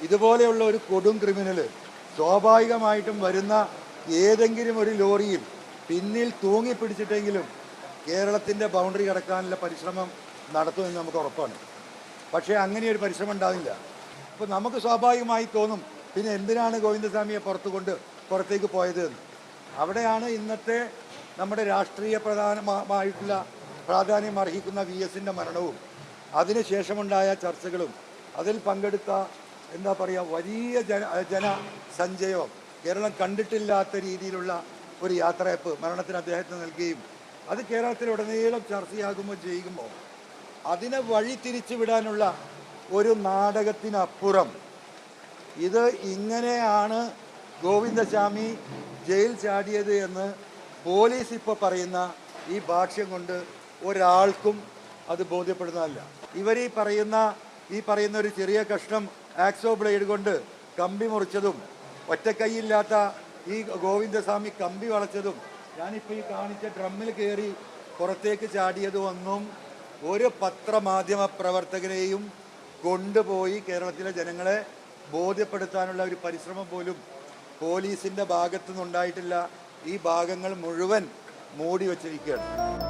ഇതുപോലെയുള്ള ഒരു കൊടും ക്രിമിനൽ സ്വാഭാവികമായിട്ടും വരുന്ന ഏതെങ്കിലും ഒരു ലോറിയിൽ പിന്നിൽ തൂങ്ങിപ്പിടിച്ചിട്ടെങ്കിലും കേരളത്തിൻ്റെ ബൗണ്ടറി കടക്കാനുള്ള പരിശ്രമം നടത്തുമെന്ന് നമുക്ക് ഉറപ്പാണ്. പക്ഷേ അങ്ങനെ ഒരു പരിശ്രമം ഉണ്ടാവില്ല. അപ്പോൾ നമുക്ക് സ്വാഭാവികമായി തോന്നും, പിന്നെ എന്തിനാണ് ഗോവിന്ദസ്വാമിയെ പുറത്തേക്ക് പോയത് എന്ന്. അവിടെയാണ് ഇന്നത്തെ നമ്മുടെ രാഷ്ട്രീയ പ്രധാനമായിട്ടുള്ള പ്രാധാന്യം അർഹിക്കുന്ന VS-ൻ്റെ മരണവും അതിനുശേഷമുണ്ടായ ചർച്ചകളും അതിൽ പങ്കെടുത്ത എന്താ പറയുക വലിയ ജനസഞ്ചയവും കേരളം കണ്ടിട്ടില്ലാത്ത രീതിയിലുള്ള ഒരു യാത്രയപ്പ് മരണത്തിന് അദ്ദേഹത്തിന് നൽകുകയും അത് കേരളത്തിലുടനീളം ചെയ്യുമ്പോൾ അതിനെ വഴി തിരിച്ചു വിടാനുള്ള ഒരു നാടകത്തിനപ്പുറം ഇത് ഇങ്ങനെയാണ് ഗോവിന്ദസ്വാമി ജയിൽ ചാടിയത് എന്ന് പോലീസ് ഇപ്പോൾ പറയുന്ന ഈ ഭാഷ്യം കൊണ്ട് ഒരാൾക്കും അത് ബോധ്യപ്പെടുന്നതല്ല. ഈ പറയുന്ന ഒരു ചെറിയ കഷ്ണം ആക്സോ ബ്ലേഡ് കൊണ്ട് കമ്പി മുറിച്ചതും ഒറ്റക്കൈയില്ലാത്ത ഈ ഗോവിന്ദസ്വാമി കമ്പി വളച്ചതും ഞാനിപ്പോൾ ഈ കാണിച്ച ഡ്രമ്മിൽ കയറി പുറത്തേക്ക് ചാടിയതും ഒന്നും ഒരു പത്രമാധ്യമ പ്രവർത്തകരെയും കൊണ്ടുപോയി കേരളത്തിലെ ജനങ്ങളെ ബോധ്യപ്പെടുത്താനുള്ള ഒരു പരിശ്രമം പോലും പോലീസിൻ്റെ ഭാഗത്തു നിന്നുണ്ടായിട്ടില്ല. ഈ ഭാഗങ്ങൾ മുഴുവൻ മൂടി വച്ചിരിക്കുകയാണ്.